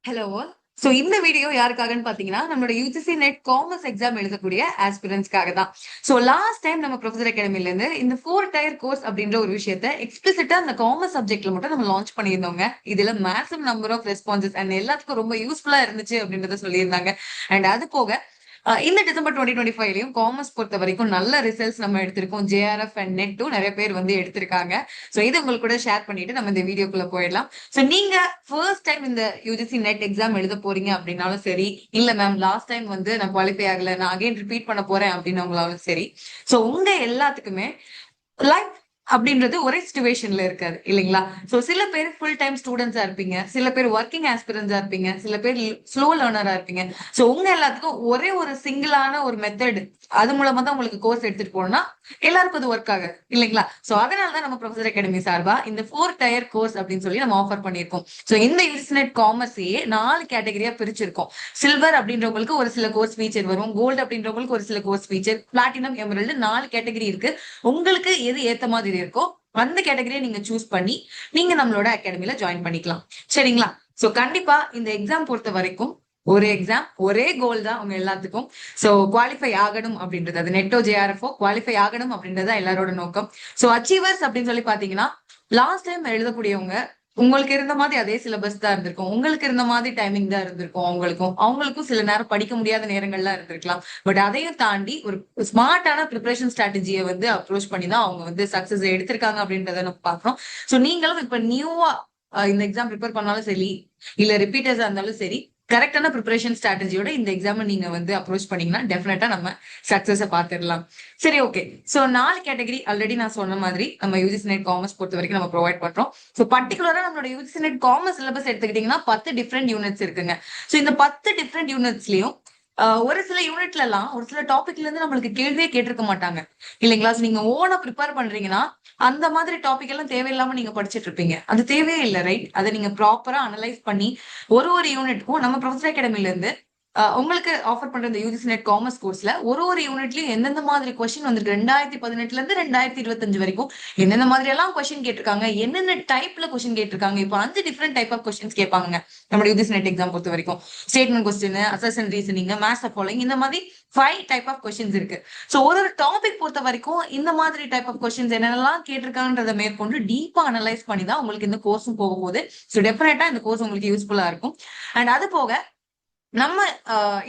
Hello. So இந்த video யாருக்காகன்னு பாத்தீங்கன்னா நம்மளோட யூஜிசி நெட் காமர்ஸ் எக்ஸாம் எழுதக்கூடிய ஆஸ்பிரன்ஸ்க்காக தான். சோ லாஸ்ட் டைம் நம்ம ப்ரொஃபசர் அகாடமில இருந்து இந்த 4 டயர் கோர்ஸ் அப்படின்ற ஒரு விஷயத்த எக்ஸ்பிளிசிட்டா அந்த காமர்ஸ் சப்ஜெக்ட்ல மட்டும் நம்ம லான்ச் பண்ணியிருந்தோங்க. இதுல maximum number of responses and எல்லாத்துக்கும் ரொம்ப யூஸ்ஃபுல்லா இருந்துச்சு அப்படின்றத சொல்லியிருந்தாங்க. அண்ட் அது போக இந்த டிசம்பர் 2025லயும் காமர்ஸ் பொறுத்த வரைக்கும் நல்ல ரிசல்ட்ஸ் நம்ம எடுத்திருக்கோம். ஜேஆர்எஃப் அண்ட் நெட்டும் நிறைய பேர் வந்து எடுத்திருக்காங்க. சோ இது உங்களுக்கு கூட ஷேர் பண்ணிட்டு நம்ம இந்த வீடியோக்குள்ள போயிடலாம். சோ நீங்க ஃபர்ஸ்ட் டைம் இந்த யூஜிசி நெட் எக்ஸாம் எழுத போறீங்க அப்படின்னாலும் சரி, இல்ல மேம் லாஸ்ட் டைம் வந்து நான் குவாலிஃபை ஆகல, நான் அகைன் ரிப்பீட் பண்ண போறேன் அப்படின்னவங்களாலும் சரி, சோ உங்க எல்லாத்துக்குமே லைஃப் அப்படின்றது ஒரே சிச்சுவேஷன்ல இருக்காது இல்லைங்களா? சோ சில பேர் ஃபுல் டைம் ஸ்டூடெண்ட்ஸா இருப்பீங்க, சில பேர் ஒர்க்கிங் ஆஸ்பிரன்ஸா இருப்பீங்க, சில பேர் ஸ்லோ லேர்னரா இருப்பீங்க. சோ உங்க எல்லாத்துக்கும் ஒரே ஒரு சிங்கிளான ஒரு மெத்தட் அது மூலமா தான் உங்களுக்கு கோர்ஸ் எடுத்துட்டு போனா எல்லாருக்கும் அது ஒர்க் ஆகுது இல்லைங்களா? சோ அதனாலதான் நம்ம ப்ரொஃபசர் அகாடமி சார்பா இந்த 4 டயர் கோர்ஸ் அப்படின்னு சொல்லி நம்ம ஆஃபர் பண்ணியிருக்கோம். சோ இந்த யூஸ்நெட் காமர்ஸையே 4 கேட்டகரியா பிரிச்சிருக்கோம். சில்வர் அப்படின்றவங்களுக்கு ஒரு சில கோர்ஸ் ஃபீச்சர் வரும், கோல்டு அப்படின்றவங்களுக்கு ஒரு சில course feature, platinum, emerald 4 category இருக்கு. உங்களுக்கு எது ஏத்த மாதிரி இருக்கோ அந்த கேட்டகரியை நீங்க சூஸ் பண்ணி நீங்க நம்மளோட அகாடமில ஜாயின் பண்ணிக்கலாம். சரிங்களா? சோ கண்டிப்பா இந்த எக்ஸாம் பொறுத்த வரைக்கும் ஒரு எக்ஸாம் ஒரே கோல் தான் உங்க எல்லாத்துக்கும். சோ குவாலிஃபை ஆகணும் அப்படின்றது, அது நெட்டோ ஜேஆர்எஃப்ஓ குவாலிஃபை ஆகணும் அப்படின்றத எல்லாரோட நோக்கம். சோ அச்சீவர்ஸ் அப்படின்னு சொல்லி பாத்தீங்கன்னா லாஸ்ட் டைம் எழுதக்கூடியவங்க உங்களுக்கு இருந்த மாதிரி அதே சிலபஸ் தான் இருந்திருக்கும், உங்களுக்கு இருந்த மாதிரி டைமிங் தான் இருந்திருக்கும். அவங்களுக்கும் சில நேரம் படிக்க முடியாத நேரங்கள்லாம் இருந்திருக்கலாம். பட் அதையும் தாண்டி ஒரு ஸ்மார்ட்டான ப்ரிப்பரேஷன் ஸ்ட்ராட்டஜியை வந்து அப்ரோச் பண்ணி தான் அவங்க வந்து சக்சஸ் எடுத்திருக்காங்க அப்படின்றத நம்ம பாக்குறோம். சோ நீங்களும் இப்ப நியூவா இந்த எக்ஸாம் ப்ரிப்பேர் பண்ணாலும் சரி, இல்ல ரிப்பீட்டர்ஸா இருந்தாலும் சரி, கரெக்டான ப்ரிப்பரேஷன் ஸ்ட்ராட்டஜியோட இந்த எக்ஸாம் நீங்க வந்து அப்ரோச் பண்ணீங்கன்னா டெஃபினட்டா நம்ம சக்சஸ் பாத்துடலாம். சரி, ஓகே. சோ 4 கேட்டகரி ஆல்ரெடி நான் சொன்ன மாதிரி நம்ம யூஜிசி நெட் காமர்ஸ் பொறுத்த வரைக்கும் நம்ம ப்ரொவைட் பண்றோம். சோ பர்டிகுலரா நம்மளோட யூஜிசி நெட் காமர்ஸ் சிலபஸ் எடுத்துக்கிட்டீங்கன்னா 10 டிஃப்ரெண்ட் யூனிட்ஸ் இருக்குங்க. சோ இந்த 10 டிஃப்ரெண்ட் யூனிட்ஸ்லயும் ஒரு சில யூனிட்ல எல்லாம் ஒரு சில டாபிக்ல இருந்து நம்மளுக்கு கேள்வியே கேட்டிருக்க மாட்டாங்க இல்லைங்களா? நீங்க ஓனா ப்ரிப்பேர் பண்றீங்கன்னா அந்த மாதிரி டாபிக் எல்லாம் தேவையில்லாம நீங்க படிச்சுட்டு இருப்பீங்க. அது தேவையே இல்லை, ரைட்? அதை நீங்க ப்ராப்பரா அனலைஸ் பண்ணி ஒரு ஒரு யூனிட்க்கும் நம்ம ப்ரொஃபசர் அகாடமில இருந்து உங்களுக்கு ஆஃபர் பண்ற இந்த யூஜிசி நெட் காமர்ஸ் கோர்ஸ்ல ஒரு ஒரு யூனிட்லயும் எந்தெந்த மாதிரி கொஸ்டின் வந்திருக்கு 2018 இருந்து 2025 வரைக்கும் எந்தெந்த மாதிரி எல்லாம் கொஸ்டின் கேட்டிருக்காங்க, என்னென்ன டைப்ல கொஸ்டின் கேட்டிருக்காங்க. இப்போ 5 டிஃப்ரெண்ட் டைப் ஆஃப் கொஸ்டின்ஸ் கேட்பாங்க நம்ம யூஜிசி நெட் எக்ஸாம் பொறுத்த வரைக்கும். Statement question, assessment reasoning, maths following, இந்த மாதிரி 5 டைப் ஆஃப் கொஸ்டின்ஸ் இருக்கு. சோ ஒரு ஒரு டாபிக் பொறுத்த வரைக்கும் இந்த மாதிரி டைப் ஆஃப் கொஸ்டின்ஸ் என்னென்னலாம் கேட்டிருக்காங்கன்றத மேற்கொண்டு டீப்பா அனலைஸ் பண்ணி தான் உங்களுக்கு இந்த கோர்ஸும் போக போகுது. ஸோ டெஃபினட்டா இந்த கோர்ஸ் உங்களுக்கு யூஸ்ஃபுல்லா இருக்கும். அண்ட் அது போக நம்ம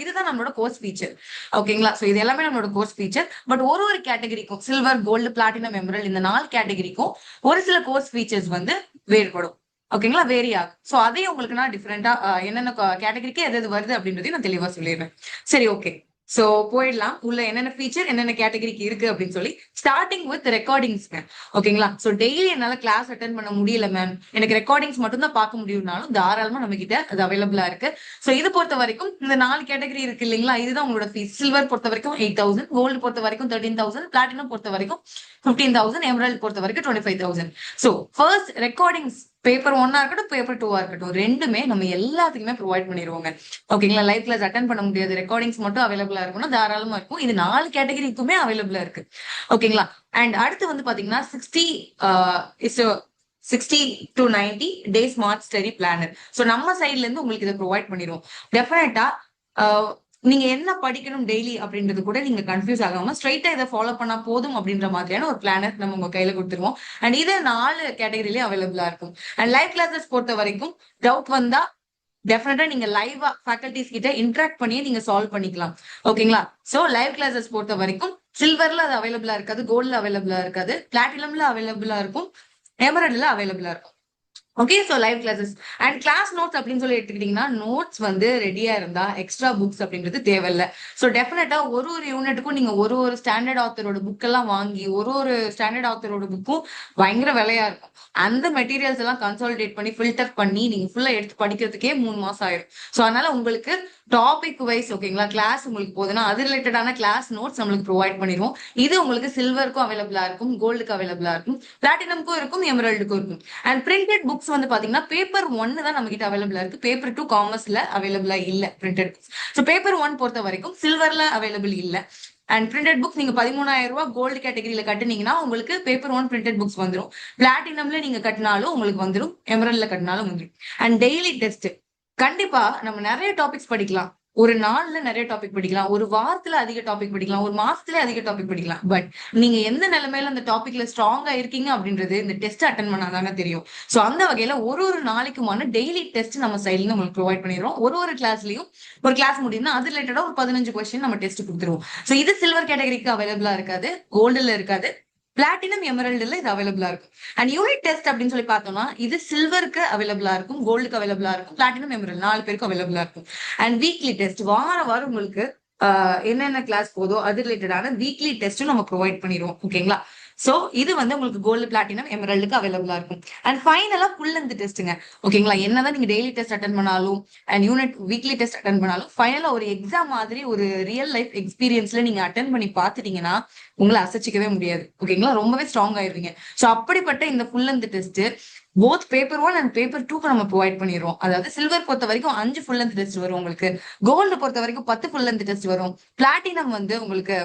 இதுதான் நம்மளோட கோர்ஸ் ஃபீச்சர். ஓகேங்களா? சோ இது எல்லாமே நம்மளோட கோர்ஸ் ஃபீச்சர். பட் ஒரு ஒரு கேட்டகரிக்கும் சில்வர், கோல்டு, பிளாட்டினம், எமரல்ட் இந்த 4 கேட்டகரிக்கும் ஒரு சில கோர்ஸ் ஃபீச்சர்ஸ் வந்து வேறுபடும். ஓகேங்களா? வேரி ஆகும். சோ அதையும் உங்களுக்கு நான் டிஃபரெண்டா என்னென்ன கேட்டகரிக்கு எது எது வருது அப்படின்றதையும் நான் தெளிவா சொல்லிடுறேன். சரி, ஓகே. சோ போயிடலாம் உள்ள என்னென்ன ஃபீச்சர் என்னென்ன கேட்டகரிக்கு இருக்கு அப்படின்னு சொல்லி. Starting with recordings. ஓகேங்களா? சோ டெய்லி என்னால கிளாஸ் அட்டென்ட் பண்ண முடியல மேம், எனக்கு ரெக்கார்டிங்ஸ் மட்டும் தான் பார்க்க முடியும்னாலும் தாராளமா நம்ம கிட்ட அது அவைலபிளா இருக்கு. சோ இது பொறுத்த வரைக்கும் இந்த 4 கேட்டகரி இருக்கு இல்லைங்களா? இதுதான் உங்களோட ஃபீஸ். சில்வர் பொறுத்த வரைக்கும் 8,000, கோல்டு பொறுத்த வரைக்கும் 13,000, பிளாட்டினம் பொறுத்த வரைக்கும் 15,000, எமரல்ட் பொறுத்த வரைக்கும் 25,000. சோ ஃபர்ஸ்ட் ரெக்கார்டிங்ஸ் பேப்பர் 1 இருக்கட்டும், பேப்பர் 2 இருக்கட்டும், ரெண்டுமே நம்ம எல்லாத்துக்குமே ப்ரொவைட் பண்ணிடுவோங்க. ஓகேங்களா? லைவ் கிளாஸ் அட்டன் பண்ண முடியாது, ரெக்கார்டிங்ஸ் மட்டும் அவைலபிளா இருக்கும்னா தாராளமா இருக்கும். இது 4 கேட்டகரிக்குமே அவைலபிளா இருக்கு. ஓகேங்களா? அண்ட் அடுத்து வந்து பாத்தீங்கன்னா 60 to 90 day smart study planar. So நம்ம சைட்ல இருந்து உங்களுக்கு இதை ப்ரொவைட் பண்ணிடுவோம். டெஃபினட்டா நீங்க என்ன படிக்கணும் டெய்லி அப்படின்றது கூட நீங்க கன்ஃபியூஸ் ஆகாம ஸ்ட்ரைட்டா இதை ஃபாலோ பண்ணா போதும் அப்படின்ற மாதிரியான ஒரு பிளானர் நம்ம உங்க கையில கொடுத்துருவோம். அண்ட் இது 4 கேட்டகரியிலேயே அவைலபிளா இருக்கும். அண்ட் லைவ் கிளாஸஸ் பொறுத்த வரைக்கும் டவுட் வந்தா டெஃபினட்டா நீங்க லைவா ஃபேக்கல்டிஸ் கிட்ட இன்டராக்ட் பண்ணி நீங்க சால்வ் பண்ணிக்கலாம். ஓகேங்களா? சோ லைவ் கிளாஸஸ் பொறுத்த வரைக்கும் சில்வர்ல அது அவைலபிளா இருக்காது, கோல்ட்ல அவைலபிளா இருக்காது, பிளாட்டினம்ல அவைலபிளா இருக்கும், எமரல்ட்ல அவைலபிளா இருக்கும். Okay. So live classes and class notes அப்படின்னு சொல்லி எடுத்துக்கிட்டீங்கன்னா நோட்ஸ் வந்து ரெடியா இருந்தா எக்ஸ்ட்ரா புக்ஸ் அப்படின்றது தேவையில்ல. சோ டெஃபினட்டா ஒரு ஒரு யூனிட்டுக்கும் நீங்க ஒரு ஒரு ஸ்டாண்டர்ட் ஆத்தரோட புக் எல்லாம் வாங்கி ஒரு ஒரு ஸ்டாண்டர்ட் ஆத்தரோட புக்கும் பயங்கர விலையா இருக்கும். அந்த மெட்டீரியல்ஸ் எல்லாம் கன்சாலிடேட் பண்ணி ஃபில்டர் பண்ணி நீங்க ஃபுல்லா எடுத்து படிக்கிறதுக்கே 3 மாசம் ஆயிடும். சோ அதனால உங்களுக்கு டாபிக் வைஸ் ஓகேங்களா, கிளாஸ் உங்களுக்கு போதுன்னா அது ரிலேட்டடான கிளாஸ் நோட்ஸ் நம்மளுக்கு ப்ரொவைட் பண்ணிடுவோம். இது உங்களுக்கு சில்வருக்கும் அவைலபிளா இருக்கும், கோல்டுக்கு அவைலபிளா இருக்கும், பிளாட்டினம்க்கும் இருக்கும், எமரல்டுக்கும் இருக்கும். அண்ட் பிரிண்டட் புக்ஸ் வந்து பாத்தீங்கன்னா பேப்பர் 1 தான் நம்ம கிட்ட அவைலபிளா இருக்கு, பேப்பர் 2 காமர்ஸ்ல அவைலபிளா இல்ல பிரிண்டட் புக்ஸ். ஸோ பேப்பர் 1 பொறுத்த வரைக்கும் சில்வர்ல அவைலபிள் இல்ல. அண்ட் பிரிண்டட் புக்ஸ் நீங்க 13,000 ரூபாய் கோல்டு கேட்டகரியில கட்டுனீங்கன்னா உங்களுக்கு பேப்பர் 1 பிரிண்டட் புக்ஸ் வந்துடும். பிளாட்டினம்ல நீங்க கட்டினாலும் உங்களுக்கு வந்துடும், எமரல்ட்ல கட்டினாலும் வந்துடும். அண்ட் டெய்லி டெஸ்ட் கண்டிப்பா நம்ம நிறைய டாபிக்ஸ் படிக்கலாம். ஒரு நாள்ல நிறைய டாபிக் படிக்கலாம். ஒரு வாரத்துல அதிக டாபிக் படிக்கலாம். ஒரு மாசத்துல அதிக டாபிக் படிக்கலாம். பட் நீங்க எந்த நிலைமையில அந்த டாபிக்ல ஸ்ட்ராங்கா இருக்கீங்க அப்படின்றது இந்த டெஸ்ட் அட்டன் பண்ணாதாங்க தெரியும். சோ அந்த வகையில ஒரு ஒரு நாளைக்குமான டெய்லி டெஸ்ட் நம்ம சைட்ல உங்களுக்கு ப்ரொவைட் பண்ணிடுறோம். ஒரு ஒரு கிளாஸ்லயும் ஒரு கிளாஸ் முடியும்னா அது ரிலேட்டடா ஒரு 15 கொஸ்டின் நம்ம டெஸ்ட் கொடுத்துருவோம். சோ இது சில்வர் கேட்டகரிக்கு அவைலபிளா இருக்காது, கோல்டுல இருக்காது, பிளாட்டினம் எமரல்டுல இது அவைலபிளா இருக்கும். அண்ட் யூனிட் டெஸ்ட் அப்படின்னு சொல்லி பார்த்தோம்னா இது சில்வருக்கு அவைலபிளா இருக்கும், கோல்டுக்கு அவைலபிளா இருக்கும், பிளாட்டினம் எமரல் 4 பேருக்கு அவைலபிளா இருக்கும். அண்ட் வீக்லி டெஸ்ட் வாரம் உங்களுக்கு என்னென்ன கிளாஸ் போதோ அது ரிலேட்டடான வீக்லி டெஸ்ட்டும் நம்ம ப்ரொவைட் பண்ணிடுவோம். ஓகேங்களா? சோ இது வந்து உங்களுக்கு கோல்டு, பிளாட்டினம், எமரல்டுக்கு அவைலபிளா இருக்கும். அண்ட் ஃபைனலா ஃபுல் லென்த் டெஸ்ட்டுங்க. ஓகேங்களா? என்னதான் நீங்க டெய்லி டெஸ்ட் அட்டன் பண்ணாலும் and unit weekly test attend பண்ணாலும் ஃபைனலா ஒரு எக்ஸாம் மாதிரி ஒரு ரியல் லைஃப் எக்ஸ்பீரியன்ஸ்ல நீங்க அட்டன் பண்ணி பார்த்துட்டீங்கன்னா உங்களை அசைச்சிக்கவே முடியாது. ஓகேங்களா? ரொம்பவே ஸ்ட்ராங் ஆயிருவீங்க. சோ அப்படிப்பட்ட இந்த full length test both paper 1 and paper 2க்கு நம்ம ப்ரொவைட் பண்ணிடுவோம். அதாவது சில்வர் பொறுத்த வரைக்கும் 5 ஃபுல் லென்த் டெஸ்ட் வரும் உங்களுக்கு, கோல்டு பொறுத்த வரைக்கும் 10 ஃபுல் லென்த் டெஸ்ட் வரும், பிளாட்டினம் வந்து உங்களுக்கு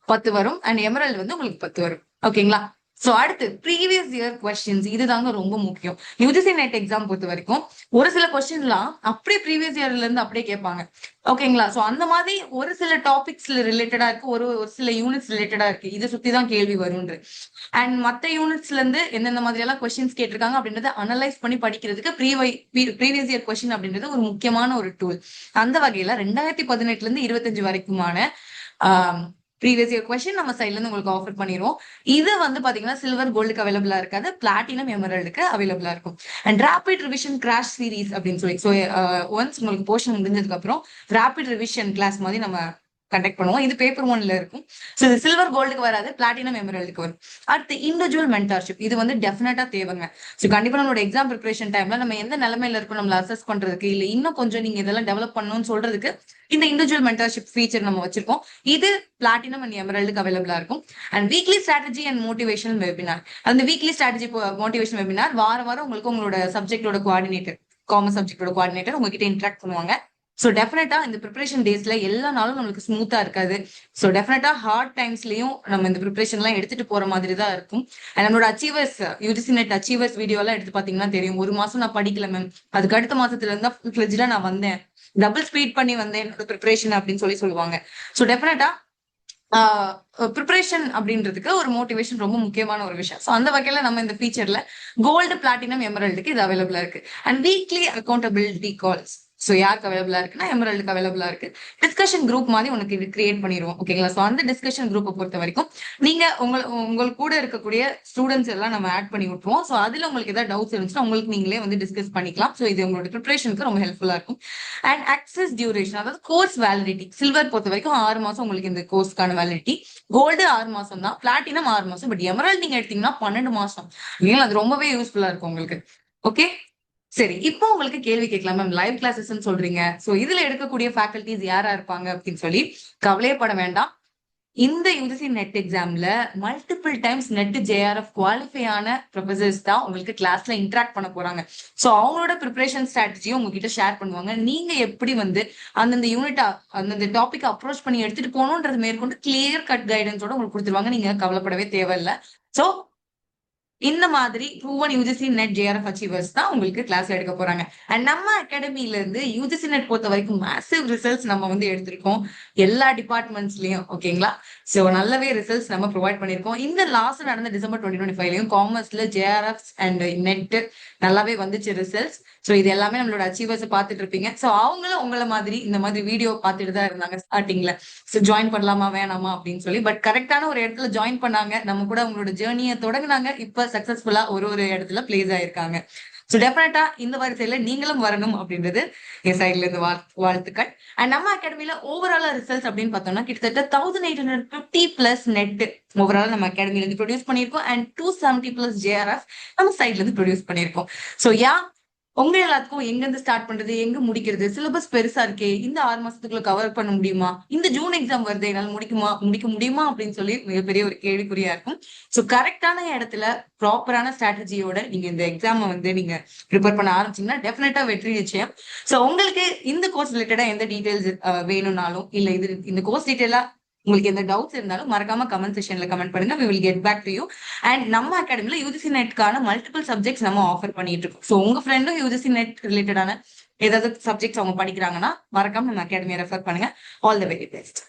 10 வரும், அண்ட் எமரல்டு வந்து உங்களுக்கு 10 வரும். ஓகேங்களா? சோ அடுத்து ப்ரீவியஸ் இயர் கொஸ்டின்ஸ், இதுதாங்க ரொம்ப முக்கியம். யூஜிசி நெட் எக்ஸாம் பொறுத்த வரைக்கும் ஒரு சில கொஸ்டின்லாம் அப்படியே ப்ரீவியஸ் இயர்ல இருந்து அப்படியே கேட்பாங்க. ஓகேங்களா? சோ அந்த மாதிரி ஒரு சில டாபிக்ஸ்ல ரிலேட்டடா இருக்கு, ஒரு ஒரு சில யூனிட்ஸ் ரிலேட்டடா இருக்கு, இதை சுத்தி தான் கேள்வி வரும்ன்று. அண்ட் மத்த யூனிட்ஸ்ல இருந்து எந்தெந்த மாதிரி எல்லாம் கொஸ்டின்ஸ் கேட்டிருக்காங்க அப்படின்றத அனலைஸ் பண்ணி படிக்கிறதுக்கு ப்ரீவியஸ் இயர் கொஸ்டின் அப்படின்றது ஒரு முக்கியமான ஒரு டூல். அந்த வகையில 2018 இருந்து 25 வரைக்குமான ப்ரீவியஸ் இயர் கொஸ்டின் நம்ம சைட்ல இருந்து உங்களுக்கு ஆஃபர் பண்ணிடுவோம். இது வந்து பாத்தீங்கன்னா சில்வர், கோல்டுக்கு அவைலபிளா இருக்காது, பிளாட்டினம், எமரல்டுக்கு அவைலபிளா இருக்கும். And rapid revision crash series அப்படின்னு சொல்லி, ஸோ ஒன்ஸ் உங்களுக்கு போர்ஷன் முடிஞ்சதுக்கு அப்புறம் ரேபிட் ரிவிஷன் கிளாஸ் மாதிரி நம்ம கண்டக்ட் பண்ணுவோம். இது பேப்பர் 1ல இருக்கும். ஸோ இது சில்வர், கோல்டுக்கு வராது, பிளாட்டினம், எமரல்டுக்கு வரும். அடுத்து இண்டிவிஜுவல் மென்டார்ஷிப், இது வந்து டெஃபினட்டா தேவைங்க. ஸோ கண்டிப்பா நம்மளோட எக்ஸாம் ப்ரிப்பரேஷன் டைம்ல நம்ம எந்த நிலைமையில இருக்கும் நம்மள அசஸ் பண்றதுக்கு, இல்ல இன்னும் கொஞ்சம் நீங்க இதெல்லாம் டெவலப் பண்ணணும்னு சொல்றதுக்கு இந்த இண்டிவிஜுவல் மென்டார்ஷிப் ஃபீச்சர் நம்ம வச்சிருக்கோம். இது பிளாட்டினம் அண்ட் எமரல்டுக்கு அவைலபிளா இருக்கும். And weekly strategy and motivation webinar, அந்த வீக்லி ஸ்ட்ராட்டஜி மோட்டிவேஷன் வெபினார் வாரம் வாரம் உங்களுக்கு உங்களோட சப்ஜெக்டோட கோஆர்டினேட்டர், காமர்ஸ் சப்ஜெக்டோட கோஆர்டினேட்டர் உங்ககிட்ட இன்ட்ராக்ட் பண்ணுவாங்க. ஸோ டெஃபினட்டா இந்த ப்ரிப்பரேஷன் டேஸ்ல எல்லா நாளும் நம்மளுக்கு ஸ்மூத்தா இருக்காது. ஸோ டெஃபினட்டா ஹார்ட் டைம்ஸ்லயும் நம்ம இந்த ப்ரிப்பரேஷன் எல்லாம் எடுத்துட்டு போற மாதிரி தான் இருக்கும். நம்மளோட achievers, UGC net achievers video எல்லாம் எடுத்து பாத்தீங்கன்னா தெரியும். ஒரு மாசம் நான் படிக்கல மேம், அதுக்கு அடுத்த மாசத்துல இருந்தா ஃபுல் ஃபிளெஜ்டா நான் வந்தேன், டபுள் ஸ்பீட் பண்ணி வந்தேன் என்னோட ப்ரிப்பரேஷன் அப்படின்னு சொல்லி சொல்லுவாங்க. ஸோ டெஃபினட்டா ப்ரிப்பரேஷன் அப்படின்றதுக்கு ஒரு மோட்டிவேஷன் ரொம்ப முக்கியமான ஒரு விஷயம். ஸோ அந்த வகையில நம்ம இந்த ஃபீச்சர்ல கோல்டு, பிளாட்டினம், எமரல்டுக்கு இது அவைலபிளா இருக்கு. And weekly accountability calls, so யாருக்கு அவைலபிளா இருக்குன்னா எமரல்டுக்கு அவைலபிளா இருக்கு. டிஸ்கஷன் குரூப் மாதிரி உனக்கு இது கிரியேட் பண்ணிடுவோம். ஓகேங்களா? ஸோ அந்த டிஸ்கஷன் குரூப்பை பொறுத்த வரைக்கும் நீங்க உங்கள் கூட இருக்கக்கூடிய ஸ்டூடெண்ட்ஸ் எல்லாம் நம்ம ஆட் பண்ணி விட்டுருவோம். ஸோ அதுல உங்களுக்கு ஏதாவது டவுட்ஸ் இருந்துச்சுன்னா உங்களுக்கு நீங்களே வந்து டிஸ்கஸ் பண்ணிக்கலாம். ஸோ இது உங்களோட ப்ரிப்பரேஷனுக்கு ரொம்ப ஹெல்ப்ஃபுல்லா இருக்கும். அண்ட் அக்சஸ் டியூரேஷன், அதாவது கோர்ஸ் வேலிடிட்டி, சில்வர் பொறுத்த வரைக்கும் 6 மாசம் உங்களுக்கு இந்த கோர்ஸ்க்கான வேலிடிட்டி, கோல்டு 6 மாசம் தான், பிளாட்டினம் 6 மாசம், பட் எமரல்ட் நீங்க எடுத்தீங்கன்னா 12 மாசம். இல்லைங்களா? அது ரொம்பவே யூஸ்ஃபுல்லா இருக்கும் உங்களுக்கு. ஓகே, சரி. இப்போ உங்களுக்கு கேள்வி கேட்கலாம் மேம், லைவ் கிளாஸஸ் சொல்றீங்க, சோ இதுல எடுக்கக்கூடிய ஃபேக்கல்டிஸ் யாரா இருப்பாங்க அப்படின்னு சொல்லி கவலையப்பட வேண்டாம். இந்த யூஜிசி நெட் எக்ஸாம்ல multiple times net JRF qualify ஆன ப்ரொஃபசர்ஸ் தான் உங்களுக்கு கிளாஸ்ல இன்டராக்ட் பண்ண போறாங்க. சோ அவங்களோட ப்ரிப்பரேஷன் ஸ்ட்ராட்டஜியும் உங்ககிட்ட ஷேர் பண்ணுவாங்க. நீங்க எப்படி வந்து அந்தந்த யூனிட்டா அந்தந்த டாபிக் அப்ரோச் பண்ணி எடுத்துட்டு போகணுன்றது மேற்கொண்டு கிளியர் கட் கைடன்ஸோட உங்களுக்கு கொடுத்துருவாங்க. நீங்க கவலைப்படவே தேவையில்லை. சோ இந்த மாதிரி proven UGC net JRF achievers தான் உங்களுக்கு கிளாஸ் எடுக்க போறாங்க. அண்ட் நம்ம அகாடமில இருந்து யூஜிசி நெட் பொறுத்த வரைக்கும் மேசிவ் ரிசல்ட்ஸ் நம்ம வந்து எடுத்திருக்கோம் எல்லா டிபார்ட்மெண்ட்ஸ்லயும். ஓகேங்களா? சோ நல்லாவே ரிசல்ட்ஸ் நம்ம ப்ரொவைட் பண்ணிருக்கோம். இந்த லாஸ்ட் நடந்த டிசம்பர் 2025லயும் காமர்ஸ்ல ஜேஆர்எஃப் அண்ட் நெட் நல்லாவே வந்துச்சு ரிசல்ட்ஸ். சோ இது எல்லாமே நம்மளோட அச்சீவர்ஸ் பாத்துட்டு இருப்பீங்க. சோ அவங்களும் உங்களை மாதிரி இந்த மாதிரி வீடியோ பார்த்துட்டு தான் இருந்தாங்க ஸ்டார்டிங்ல. சோ ஜாயின் பண்ணலாமா வேணாமா அப்படின்னு சொல்லி, பட் கரெக்டான ஒரு இடத்துல ஜாயின் பண்ணாங்க, நம்ம கூட அவங்களோட ஜேர்னியை தொடங்கினாங்க. இப்ப சக்சஸ்ஃபுல்லா ஒரு ஒரு இடத்துல பிளேஸ் ஆயிருக்காங்க. சோ டெஃபினட்டா இந்த வரிசையில நீங்களும் வரணும் அப்படின்றது என் சைட்ல இருந்து வாழ்த்துக்கள். அண்ட் நம்ம அகாடமில ஓவராலா ரிசல்ட்ஸ் அப்படின்னு பார்த்தோம்னா கிட்டத்தட்ட 1850+ நெட் ஓவரால் நம்ம அகாடமில இருந்து ப்ரொடியூஸ் பண்ணிருக்கோம். அண்ட் 270+ ஜேஆர்எஃப் நம்ம சைட்ல இருந்து ப்ரொடியூஸ் பண்ணிருக்கோம். சோ உங்க எல்லாத்துக்கும் எங்க இருந்து ஸ்டார்ட் பண்றது, எங்க முடிக்கிறது, சிலபஸ் பெருசா இருக்கே, இந்த 6 மாசத்துக்குள்ள கவர் பண்ண முடியுமா, இந்த ஜூன் எக்ஸாம் வருது என்னால முடிக்க முடியுமா அப்படின்னு சொல்லி மிகப்பெரிய ஒரு கேள்விக்குறியா இருக்கும். சோ கரெக்டான இடத்துல ப்ராப்பரான ஸ்ட்ராட்டஜியோட நீங்க இந்த எக்ஸாம் வந்து நீங்க ப்ரிப்பேர் பண்ண ஆரம்பிச்சீங்கன்னா டெஃபினட்டா வெற்றி நிச்சயம். சோ உங்களுக்கு இந்த கோர்ஸ் ரிலேட்டடா எந்த டீடைல்ஸ் வேணும்னாலும், இல்ல இந்த கோர்ஸ் டீடைலா உங்களுக்கு எந்த டவுட்ஸ் இருந்தாலும் மறக்காம கமெண்ட் செக்ஷன்ல கமெண்ட் பண்ணுங்க, we will get back to you. And நம்ம அகாடமில யூஜிசி நெட்கான மல்டிபிள் சப்ஜெக்ட்ஸ் நம்ம ஆஃபர் பண்ணிட்டு இருக்கோம். ஸோ உங்க ஃப்ரெண்டும் யூஜிசி நெட் ரிலேட்டடான ஏதாவது சப்ஜெக்ட்ஸ் அவங்க படிக்கிறாங்கன்னா மறக்காம நம்ம அகாடமியை ரெஃபர் பண்ணுங்க. All the very best.